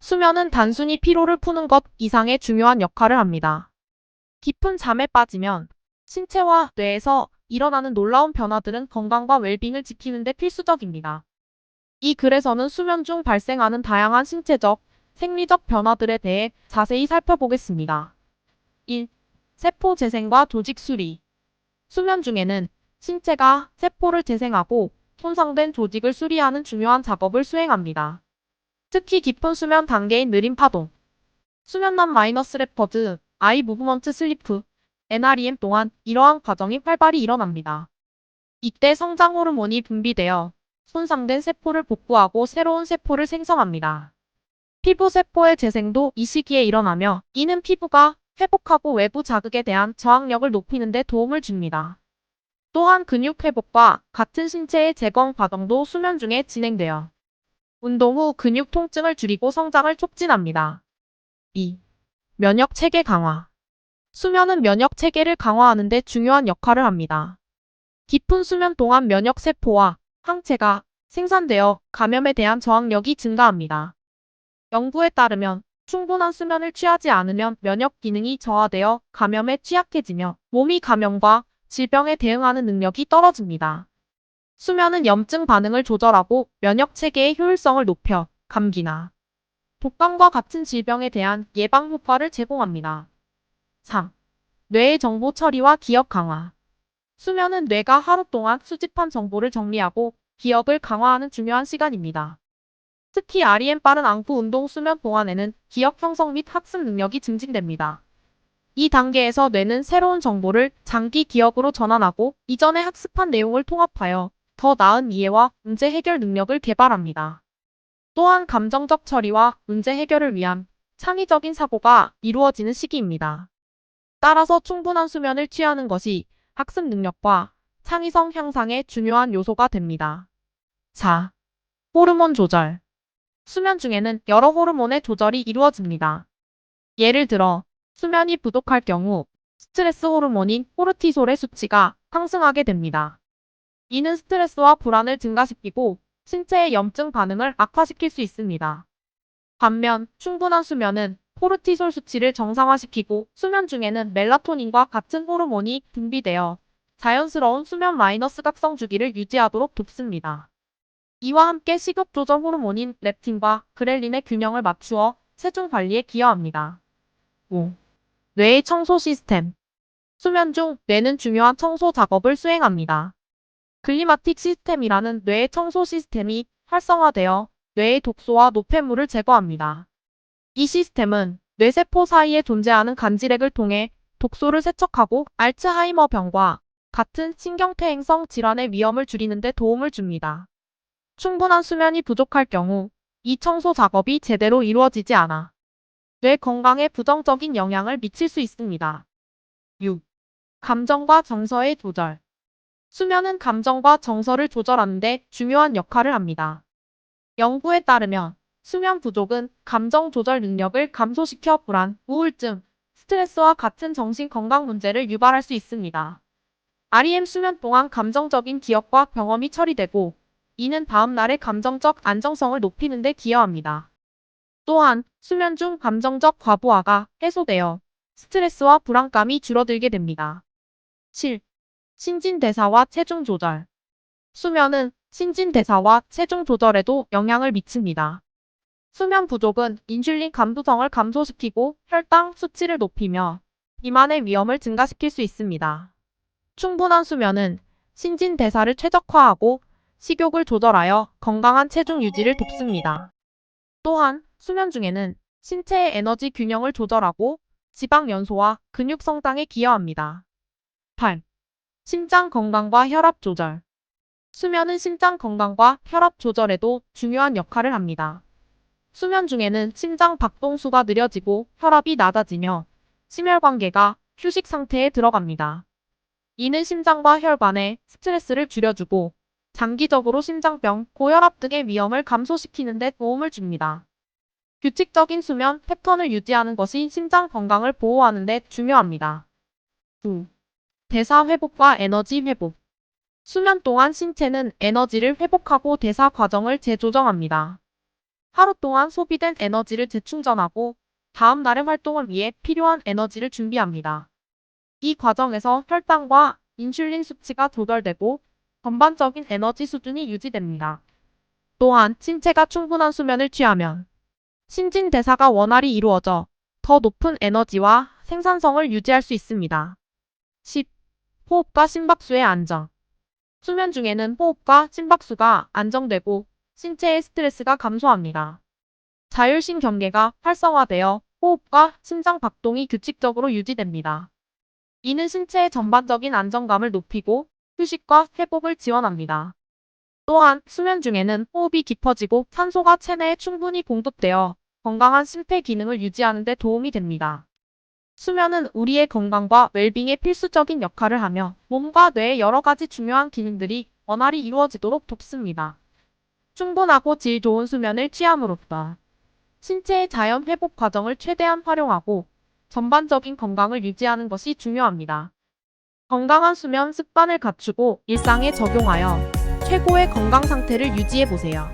수면은 단순히 피로를 푸는 것 이상의 중요한 역할을 합니다. 깊은 잠에 빠지면 신체와 뇌에서 일어나는 놀라운 변화들은 건강과 웰빙을 지키는 데 필수적입니다. 이 글에서는 수면 중 발생하는 다양한 신체적, 생리적 변화들에 대해 자세히 살펴보겠습니다. 1. 세포 재생과 조직 수리. 수면 중에는 신체가 세포를 재생하고 손상된 조직을 수리하는 중요한 작업을 수행합니다. 특히 깊은 수면 단계인 느린 파동, 수면난 마이너스 레퍼드, 아이 무브먼트 슬리프, NREM 동안 이러한 과정이 활발히 일어납니다. 이때 성장 호르몬이 분비되어 손상된 세포를 복구하고 새로운 세포를 생성합니다. 피부 세포의 재생도 이 시기에 일어나며 이는 피부가 회복하고 외부 자극에 대한 저항력을 높이는 데 도움을 줍니다. 또한 근육 회복과 같은 신체의 재건 과정도 수면 중에 진행되어 운동 후 근육 통증을 줄이고 성장을 촉진합니다. 2. 면역 체계 강화. 수면은 면역 체계를 강화하는 데 중요한 역할을 합니다. 깊은 수면 동안 면역 세포와 항체가 생산되어 감염에 대한 저항력이 증가합니다. 연구에 따르면 충분한 수면을 취하지 않으면 면역 기능이 저하되어 감염에 취약해지며 몸이 감염과 질병에 대응하는 능력이 떨어집니다. 수면은 염증 반응을 조절하고 면역 체계의 효율성을 높여 감기나 독감과 같은 질병에 대한 예방 효과를 제공합니다. 3. 뇌의 정보 처리와 기억 강화. 수면은 뇌가 하루 동안 수집한 정보를 정리하고 기억을 강화하는 중요한 시간입니다. 특히 REM 빠른 안구 운동 수면 동안에는 기억 형성 및 학습 능력이 증진됩니다. 이 단계에서 뇌는 새로운 정보를 장기 기억으로 전환하고 이전에 학습한 내용을 통합하여 더 나은 이해와 문제 해결 능력을 개발합니다. 또한 감정적 처리와 문제 해결을 위한 창의적인 사고가 이루어지는 시기입니다. 따라서 충분한 수면을 취하는 것이 학습 능력과 창의성 향상에 중요한 요소가 됩니다. 4. 호르몬 조절. 수면 중에는 여러 호르몬의 조절이 이루어집니다. 예를 들어 수면이 부족할 경우 스트레스 호르몬인 코르티솔의 수치가 상승하게 됩니다. 이는 스트레스와 불안을 증가시키고 신체의 염증 반응을 악화시킬 수 있습니다. 반면 충분한 수면은 코르티솔 수치를 정상화시키고 수면 중에는 멜라토닌과 같은 호르몬이 분비되어 자연스러운 수면 마이너스 각성 주기를 유지하도록 돕습니다. 이와 함께 식욕 조절 호르몬인 렙틴과 그렐린의 균형을 맞추어 체중 관리에 기여합니다. 5. 뇌의 청소 시스템. 수면 중 뇌는 중요한 청소 작업을 수행합니다. 글리마틱 시스템이라는 뇌의 청소 시스템이 활성화되어 뇌의 독소와 노폐물을 제거합니다. 이 시스템은 뇌세포 사이에 존재하는 간질액을 통해 독소를 세척하고 알츠하이머 병과 같은 신경퇴행성 질환의 위험을 줄이는 데 도움을 줍니다. 충분한 수면이 부족할 경우 이 청소 작업이 제대로 이루어지지 않아 뇌 건강에 부정적인 영향을 미칠 수 있습니다. 6. 감정과 정서의 조절. 수면은 감정과 정서를 조절하는 데 중요한 역할을 합니다. 연구에 따르면 수면 부족은 감정 조절 능력을 감소시켜 불안, 우울증, 스트레스와 같은 정신 건강 문제를 유발할 수 있습니다. REM 수면 동안 감정적인 기억과 경험이 처리되고 이는 다음 날의 감정적 안정성을 높이는 데 기여합니다. 또한 수면 중 감정적 과부하가 해소되어 스트레스와 불안감이 줄어들게 됩니다. 7. 신진대사와 체중 조절. 수면은 신진대사와 체중 조절에도 영향을 미칩니다. 수면 부족은 인슐린 감수성을 감소시키고 혈당 수치를 높이며 비만의 위험을 증가시킬 수 있습니다. 충분한 수면은 신진대사를 최적화하고 식욕을 조절하여 건강한 체중 유지를 돕습니다. 또한 수면 중에는 신체의 에너지 균형을 조절하고 지방 연소와 근육 성장에 기여합니다. 8. 심장 건강과 혈압 조절. 수면은 심장 건강과 혈압 조절에도 중요한 역할을 합니다. 수면 중에는 심장 박동수가 느려지고 혈압이 낮아지며 심혈관계가 휴식 상태에 들어갑니다. 이는 심장과 혈관에 스트레스를 줄여주고 장기적으로 심장병, 고혈압 등의 위험을 감소시키는 데 도움을 줍니다. 규칙적인 수면 패턴을 유지하는 것이 심장 건강을 보호하는 데 중요합니다. 9. 대사 회복과 에너지 회복. 수면 동안 신체는 에너지를 회복하고 대사 과정을 재조정합니다. 하루 동안 소비된 에너지를 재충전하고 다음 날의 활동을 위해 필요한 에너지를 준비합니다. 이 과정에서 혈당과 인슐린 수치가 조절되고 전반적인 에너지 수준이 유지됩니다. 또한 신체가 충분한 수면을 취하면 신진대사가 원활히 이루어져 더 높은 에너지와 생산성을 유지할 수 있습니다. 10. 호흡과 심박수의 안정. 수면 중에는 호흡과 심박수가 안정되고 신체의 스트레스가 감소합니다. 자율신경계가 활성화되어 호흡과 심장 박동이 규칙적으로 유지됩니다. 이는 신체의 전반적인 안정감을 높이고 휴식과 회복을 지원합니다. 또한 수면 중에는 호흡이 깊어지고 산소가 체내에 충분히 공급되어 건강한 심폐 기능을 유지하는 데 도움이 됩니다. 수면은 우리의 건강과 웰빙에 필수적인 역할을 하며 몸과 뇌의 여러 가지 중요한 기능들이 원활히 이루어지도록 돕습니다. 충분하고 질 좋은 수면을 취함으로써 신체의 자연 회복 과정을 최대한 활용하고 전반적인 건강을 유지하는 것이 중요합니다. 건강한 수면 습관을 갖추고 일상에 적용하여 최고의 건강 상태를 유지해 보세요.